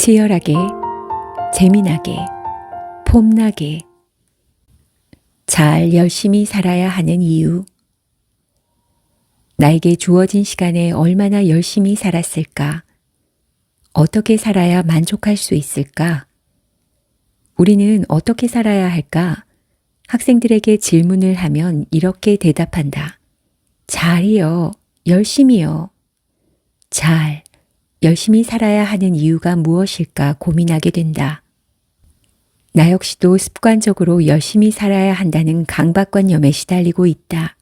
치열하게, 재미나게, 폼나게, 잘 열심히 살아야 하는 이유. 나에게 주어진 시간에 얼마나 열심히 살았을까? 어떻게 살아야 만족할 수 있을까? 우리는 어떻게 살아야 할까? 학생들에게 질문을 하면 이렇게 대답한다. 잘이요. 열심히요. 잘, 열심히 살아야 하는 이유가 무엇일까 고민하게 된다. 나 역시도 습관적으로 열심히 살아야 한다는 강박관념에 시달리고 있다.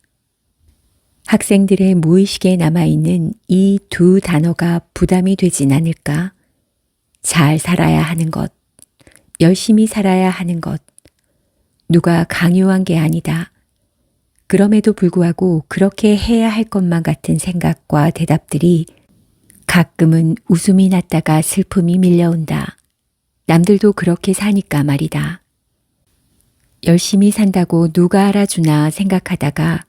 학생들의 무의식에 남아있는 이 두 단어가 부담이 되진 않을까? 잘 살아야 하는 것, 열심히 살아야 하는 것. 누가 강요한 게 아니다. 그럼에도 불구하고 그렇게 해야 할 것만 같은 생각과 대답들이 가끔은 웃음이 났다가 슬픔이 밀려온다. 남들도 그렇게 사니까 말이다. 열심히 산다고 누가 알아주나 생각하다가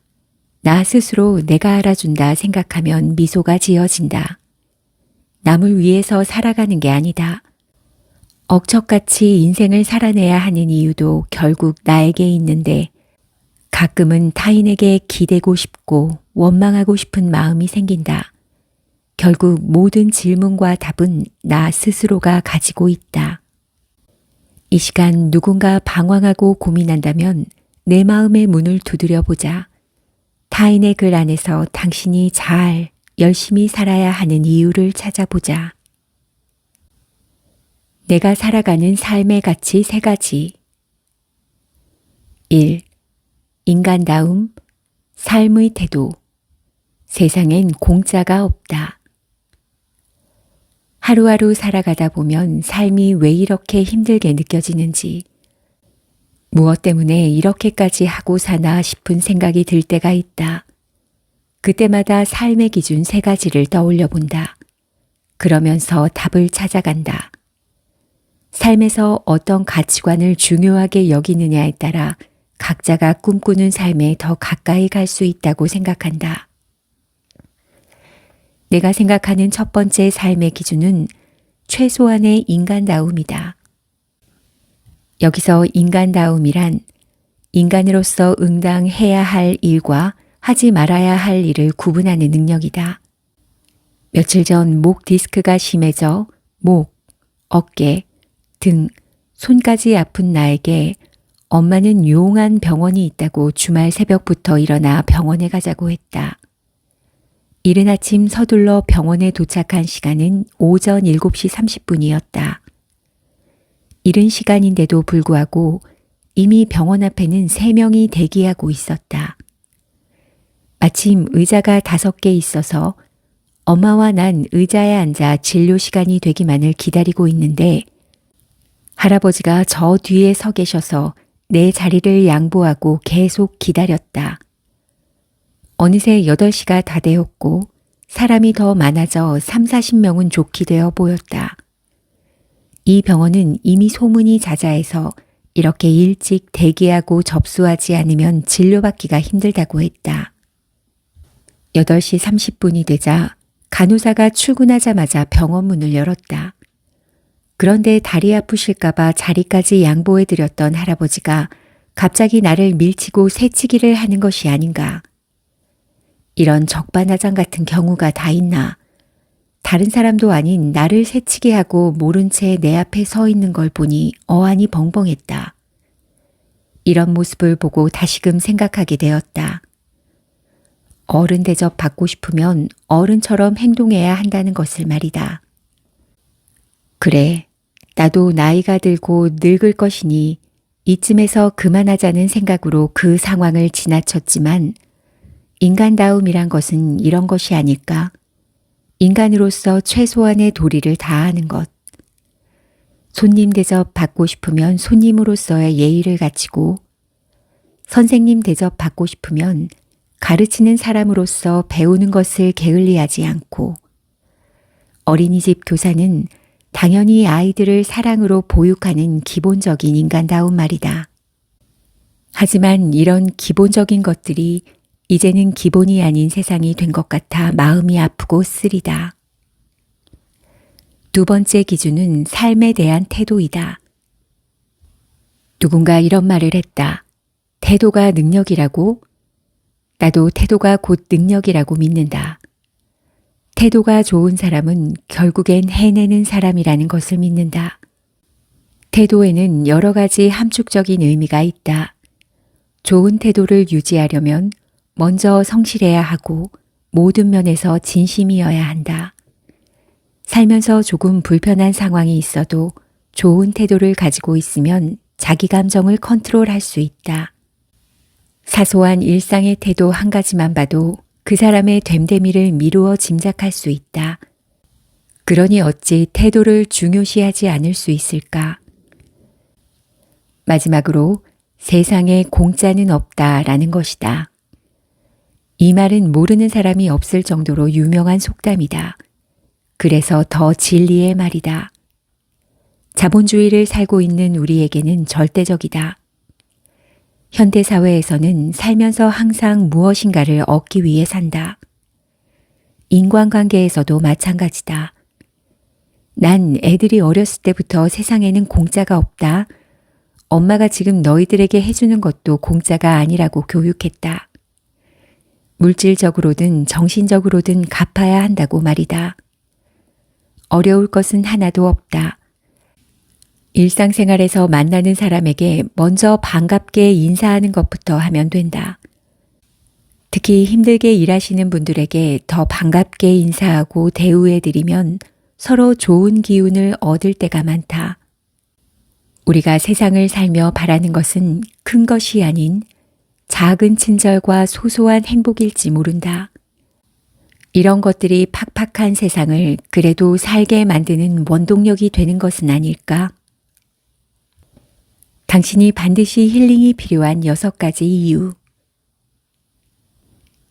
나 스스로 내가 알아준다 생각하면 미소가 지어진다. 남을 위해서 살아가는 게 아니다. 억척같이 인생을 살아내야 하는 이유도 결국 나에게 있는데 가끔은 타인에게 기대고 싶고 원망하고 싶은 마음이 생긴다. 결국 모든 질문과 답은 나 스스로가 가지고 있다. 이 시간 누군가 방황하고 고민한다면 내 마음의 문을 두드려 보자. 타인의 글 안에서 당신이 잘, 열심히 살아야 하는 이유를 찾아보자. 내가 살아가는 삶의 가치 3가지. 1. 인간다움, 삶의 태도. 세상엔 공짜가 없다. 하루하루 살아가다 보면 삶이 왜 이렇게 힘들게 느껴지는지, 무엇 때문에 이렇게까지 하고 사나 싶은 생각이 들 때가 있다. 그때마다 삶의 기준 3가지를 떠올려 본다. 그러면서 답을 찾아간다. 삶에서 어떤 가치관을 중요하게 여기느냐에 따라 각자가 꿈꾸는 삶에 더 가까이 갈 수 있다고 생각한다. 내가 생각하는 첫 번째 삶의 기준은 최소한의 인간다움이다. 여기서 인간다움이란 인간으로서 응당해야 할 일과 하지 말아야 할 일을 구분하는 능력이다. 며칠 전 목 디스크가 심해져 목, 어깨, 등, 손까지 아픈 나에게 엄마는 용한 병원이 있다고 주말 새벽부터 일어나 병원에 가자고 했다. 이른 아침 서둘러 병원에 도착한 시간은 오전 7시 30분이었다. 이른 시간인데도 불구하고 이미 병원 앞에는 3명이 대기하고 있었다. 마침 의자가 5개 있어서 엄마와 난 의자에 앉아 진료 시간이 되기만을 기다리고 있는데 할아버지가 저 뒤에 서 계셔서 내 자리를 양보하고 계속 기다렸다. 어느새 8시가 다 되었고 사람이 더 많아져 30-40명은 좋게 되어 보였다. 이 병원은 이미 소문이 자자해서 이렇게 일찍 대기하고 접수하지 않으면 진료받기가 힘들다고 했다. 8시 30분이 되자 간호사가 출근하자마자 병원 문을 열었다. 그런데 다리 아프실까봐 자리까지 양보해드렸던 할아버지가 갑자기 나를 밀치고 새치기를 하는 것이 아닌가. 이런 적반하장 같은 경우가 다 있나. 다른 사람도 아닌 나를 새치게 하고 모른 채 내 앞에 서 있는 걸 보니 어안이 벙벙했다. 이런 모습을 보고 다시금 생각하게 되었다. 어른 대접 받고 싶으면 어른처럼 행동해야 한다는 것을 말이다. 그래, 나도 나이가 들고 늙을 것이니 이쯤에서 그만하자는 생각으로 그 상황을 지나쳤지만 인간다움이란 것은 이런 것이 아닐까? 인간으로서 최소한의 도리를 다하는 것. 손님 대접 받고 싶으면 손님으로서의 예의를 갖추고 선생님 대접 받고 싶으면 가르치는 사람으로서 배우는 것을 게을리하지 않고 어린이집 교사는 당연히 아이들을 사랑으로 보육하는 기본적인 인간다움 말이다. 하지만 이런 기본적인 것들이 이제는 기본이 아닌 세상이 된 것 같아 마음이 아프고 쓰리다. 두 번째 기준은 삶에 대한 태도이다. 누군가 이런 말을 했다. 태도가 능력이라고? 나도 태도가 곧 능력이라고 믿는다. 태도가 좋은 사람은 결국엔 해내는 사람이라는 것을 믿는다. 태도에는 여러 가지 함축적인 의미가 있다. 좋은 태도를 유지하려면 먼저 성실해야 하고 모든 면에서 진심이어야 한다. 살면서 조금 불편한 상황이 있어도 좋은 태도를 가지고 있으면 자기 감정을 컨트롤할 수 있다. 사소한 일상의 태도 한 가지만 봐도 그 사람의 됨됨이를 미루어 짐작할 수 있다. 그러니 어찌 태도를 중요시하지 않을 수 있을까? 마지막으로 세상에 공짜는 없다라는 것이다. 이 말은 모르는 사람이 없을 정도로 유명한 속담이다. 그래서 더 진리의 말이다. 자본주의를 살고 있는 우리에게는 절대적이다. 현대사회에서는 살면서 항상 무엇인가를 얻기 위해 산다. 인간관계에서도 마찬가지다. 난 애들이 어렸을 때부터 세상에는 공짜가 없다. 엄마가 지금 너희들에게 해주는 것도 공짜가 아니라고 교육했다. 물질적으로든 정신적으로든 갚아야 한다고 말이다. 어려울 것은 하나도 없다. 일상생활에서 만나는 사람에게 먼저 반갑게 인사하는 것부터 하면 된다. 특히 힘들게 일하시는 분들에게 더 반갑게 인사하고 대우해드리면 서로 좋은 기운을 얻을 때가 많다. 우리가 세상을 살며 바라는 것은 큰 것이 아닌 작은 친절과 소소한 행복일지 모른다. 이런 것들이 팍팍한 세상을 그래도 살게 만드는 원동력이 되는 것은 아닐까? 당신이 반드시 힐링이 필요한 6가지 이유.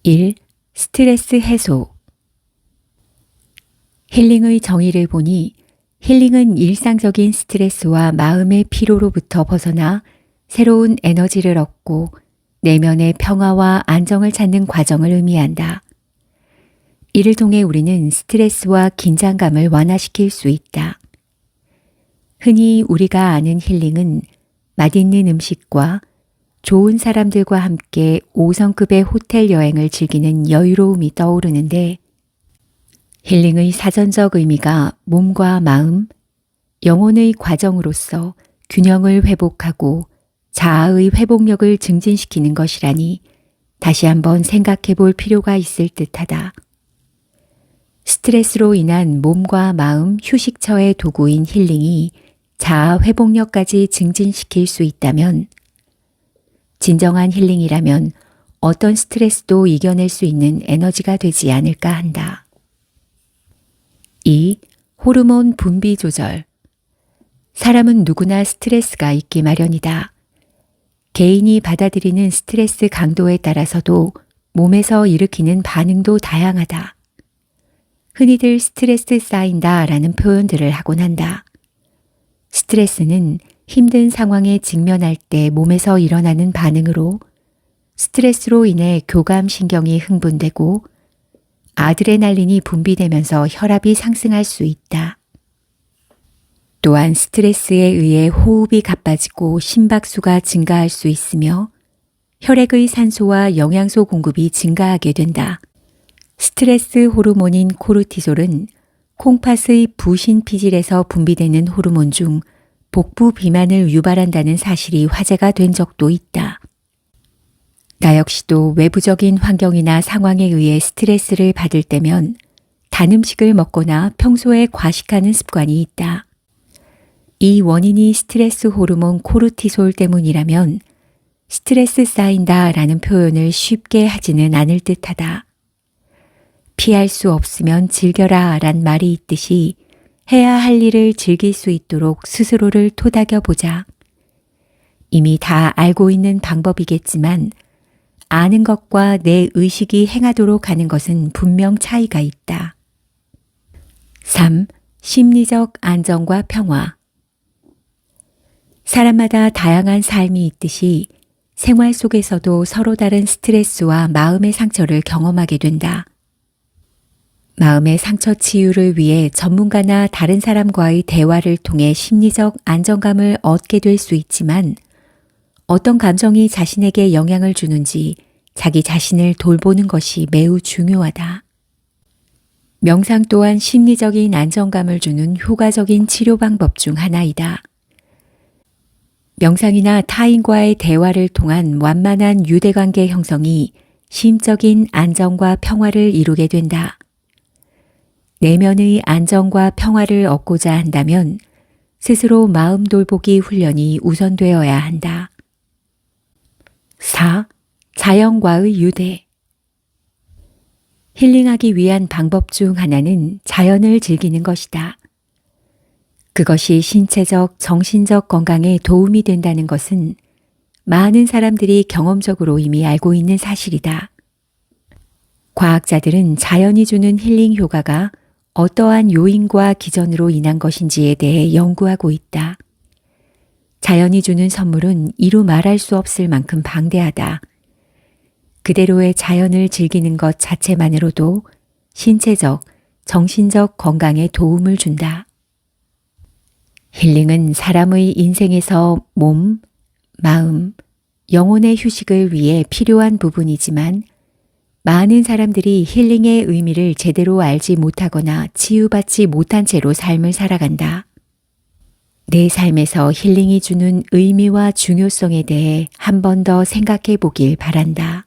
1. 스트레스 해소. 힐링의 정의를 보니 힐링은 일상적인 스트레스와 마음의 피로로부터 벗어나 새로운 에너지를 얻고 내면의 평화와 안정을 찾는 과정을 의미한다. 이를 통해 우리는 스트레스와 긴장감을 완화시킬 수 있다. 흔히 우리가 아는 힐링은 맛있는 음식과 좋은 사람들과 함께 5성급의 호텔 여행을 즐기는 여유로움이 떠오르는데 힐링의 사전적 의미가 몸과 마음, 영혼의 과정으로서 균형을 회복하고 자아의 회복력을 증진시키는 것이라니 다시 한번 생각해 볼 필요가 있을 듯하다. 스트레스로 인한 몸과 마음 휴식처의 도구인 힐링이 자아 회복력까지 증진시킬 수 있다면 진정한 힐링이라면 어떤 스트레스도 이겨낼 수 있는 에너지가 되지 않을까 한다. 2. 호르몬 분비 조절. 사람은 누구나 스트레스가 있기 마련이다. 개인이 받아들이는 스트레스 강도에 따라서도 몸에서 일으키는 반응도 다양하다. 흔히들 스트레스 쌓인다 라는 표현들을 하곤 한다. 스트레스는 힘든 상황에 직면할 때 몸에서 일어나는 반응으로 스트레스로 인해 교감신경이 흥분되고 아드레날린이 분비되면서 혈압이 상승할 수 있다. 또한 스트레스에 의해 호흡이 가빠지고 심박수가 증가할 수 있으며 혈액의 산소와 영양소 공급이 증가하게 된다. 스트레스 호르몬인 코르티솔은 콩팥의 부신피질에서 분비되는 호르몬 중 복부 비만을 유발한다는 사실이 화제가 된 적도 있다. 나 역시도 외부적인 환경이나 상황에 의해 스트레스를 받을 때면 단 음식을 먹거나 평소에 과식하는 습관이 있다. 이 원인이 스트레스 호르몬 코르티솔 때문이라면 스트레스 쌓인다 라는 표현을 쉽게 하지는 않을 듯하다. 피할 수 없으면 즐겨라 란 말이 있듯이 해야 할 일을 즐길 수 있도록 스스로를 토닥여 보자. 이미 다 알고 있는 방법이겠지만 아는 것과 내 의식이 행하도록 하는 것은 분명 차이가 있다. 3. 심리적 안정과 평화. 사람마다 다양한 삶이 있듯이 생활 속에서도 서로 다른 스트레스와 마음의 상처를 경험하게 된다. 마음의 상처 치유를 위해 전문가나 다른 사람과의 대화를 통해 심리적 안정감을 얻게 될 수 있지만 어떤 감정이 자신에게 영향을 주는지 자기 자신을 돌보는 것이 매우 중요하다. 명상 또한 심리적인 안정감을 주는 효과적인 치료 방법 중 하나이다. 명상이나 타인과의 대화를 통한 완만한 유대관계 형성이 심적인 안정과 평화를 이루게 된다. 내면의 안정과 평화를 얻고자 한다면 스스로 마음 돌보기 훈련이 우선되어야 한다. 4. 자연과의 유대. 힐링하기 위한 방법 중 하나는 자연을 즐기는 것이다. 그것이 신체적, 정신적 건강에 도움이 된다는 것은 많은 사람들이 경험적으로 이미 알고 있는 사실이다. 과학자들은 자연이 주는 힐링 효과가 어떠한 요인과 기전으로 인한 것인지에 대해 연구하고 있다. 자연이 주는 선물은 이루 말할 수 없을 만큼 방대하다. 그대로의 자연을 즐기는 것 자체만으로도 신체적, 정신적 건강에 도움을 준다. 힐링은 사람의 인생에서 몸, 마음, 영혼의 휴식을 위해 필요한 부분이지만 많은 사람들이 힐링의 의미를 제대로 알지 못하거나 치유받지 못한 채로 삶을 살아간다. 내 삶에서 힐링이 주는 의미와 중요성에 대해 한 번 더 생각해 보길 바란다.